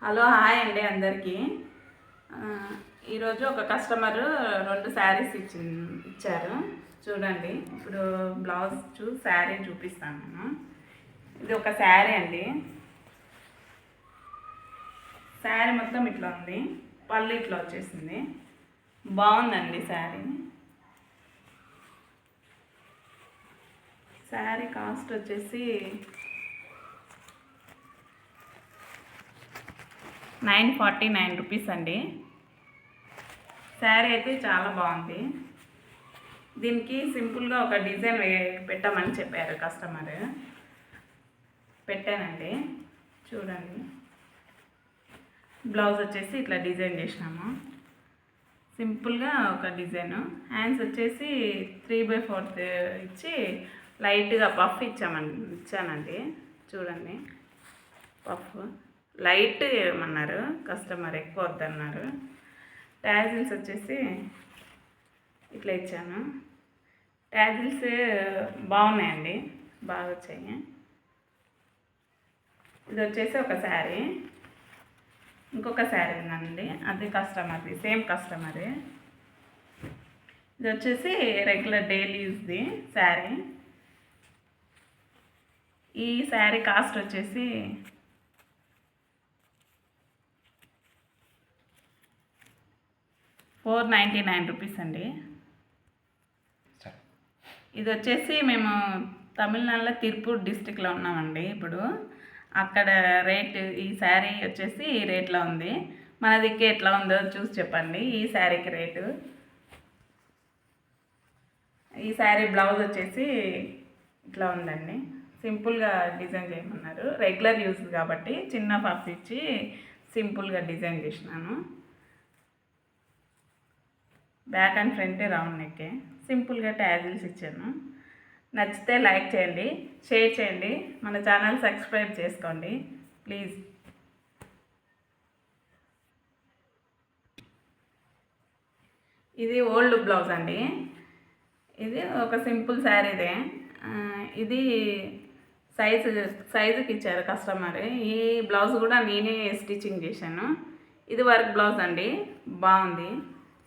Hello hi అండి అందరికీ. ఈరోజు ఒక కస్టమరు 2 శారీస్ ఇచ్చారు చూడండి. ఇప్పుడు బ్లౌజ్ శారీ చూపిస్తాను నేను. ఇది ఒక శారీ అండి. శారీ మొత్తం ఇట్లా ఉంది, పళ్ళు ఇట్లా వచ్చేసింది. బాగుందండి శారీ. శారీ కాస్ట్ వచ్చేసి 949 రూపీస్ అండి. శారీ అయితే చాలా బాగుంది. దీనికి సింపుల్గా ఒక డిజైన్ పెట్టమని చెప్పారు కస్టమర్. పెట్టానండి చూడండి. బ్లౌజ్ వచ్చేసి ఇట్లా డిజైన్ చేసినాము. సింపుల్గా ఒక డిజైను. హ్యాండ్స్ వచ్చేసి 3/4 ఇచ్చి లైట్గా పఫ్ ఇచ్చానండి. చూడండి, పఫ్ లైట్ ఏమన్నారు కస్టమర్, ఎక్కువ వద్దన్నారు. ట్యాజిల్స్ వచ్చేసి ఇట్లా ఇచ్చాను. ట్యాజిల్స్ బాగున్నాయండి, బాగా వచ్చాయి. ఇది వచ్చేసి ఒక శారీ. ఇంకొక శారీ ఉందండి, అది కస్టమర్ది, సేమ్ కస్టమరే. ఇది వచ్చేసి రెగ్యులర్ డైలీ యూస్ది శారీ. ఈ శారీ కాస్ట్ వచ్చేసి 499 రూపీస్ అండి. ఇది వచ్చేసి మేము తమిళనాడులో తిరుపూర్ డిస్టిక్లో ఉన్నామండి. ఇప్పుడు అక్కడ రేట్, ఈ శారీ వచ్చేసి ఈ రేట్లో ఉంది. మన దిక్కు ఎట్లా ఉందో చూసి చెప్పండి. ఈ శారీకి రేటు. ఈ శారీ బ్లౌజ్ వచ్చేసి ఇట్లా ఉందండి. సింపుల్గా డిజైన్ చేయమన్నారు. రెగ్యులర్ యూస్ కాబట్టి చిన్న పఫ్ ఇచ్చి సింపుల్గా డిజైన్ చేసినాను. బ్యాక్ అండ్ ఫ్రంట్ రౌండ్ నెక్కే. సింపుల్గా ట్యాజిల్స్ ఇచ్చాను. నచ్చితే లైక్ చేయండి, షేర్ చేయండి, మన ఛానల్ సబ్స్క్రైబ్ చేసుకోండి ప్లీజ్. ఇది ఓల్డ్ బ్లౌజ్ అండి. ఇది ఒక సింపుల్ శారీదే. ఇది సైజుకి ఇచ్చారు కస్టమర్. ఈ బ్లౌజ్ కూడా నేనే స్టిచ్చింగ్ చేశాను. ఇది వర్క్ బ్లౌజ్ అండి, బాగుంది.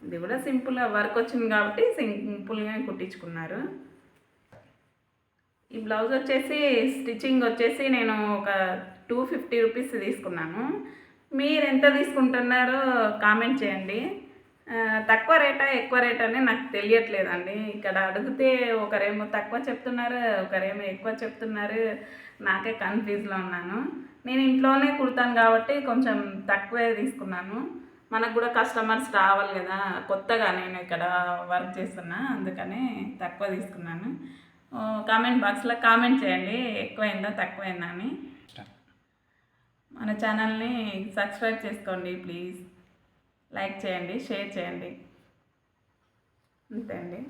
ఇది కూడా సింపుల్గా వర్క్ వచ్చింది కాబట్టి సింపుల్గా కుట్టించుకున్నారు. ఈ బ్లౌజ్ వచ్చేసి స్టిచ్చింగ్ వచ్చేసి నేను ఒక 250 రూపీస్ తీసుకున్నాను. మీరు ఎంత తీసుకుంటున్నారో కామెంట్ చేయండి. తక్కువ రేటా ఎక్కువ రేటా అని నాకు తెలియట్లేదండి. ఇక్కడ అడిగితే ఒకరేమో తక్కువ చెప్తున్నారు, ఒకరేమో ఎక్కువ చెప్తున్నారు. నాకే కన్ఫ్యూజ్లో ఉన్నాను. నేను ఇంట్లోనే కుడతాను కాబట్టి కొంచెం తక్కువే తీసుకున్నాను. మనకు కూడా కస్టమర్స్ రావాలి కదా, కొత్తగా నేను ఇక్కడ వర్క్ చేస్తున్నా, అందుకని తక్కువ తీసుకున్నాను. కామెంట్ బాక్స్లో కామెంట్ చేయండి ఎక్కువైందా తక్కువైందా అని. మన ఛానల్ని సబ్స్క్రైబ్ చేసుకోండి ప్లీజ్. లైక్ చేయండి, షేర్ చేయండి, అంతే అండి.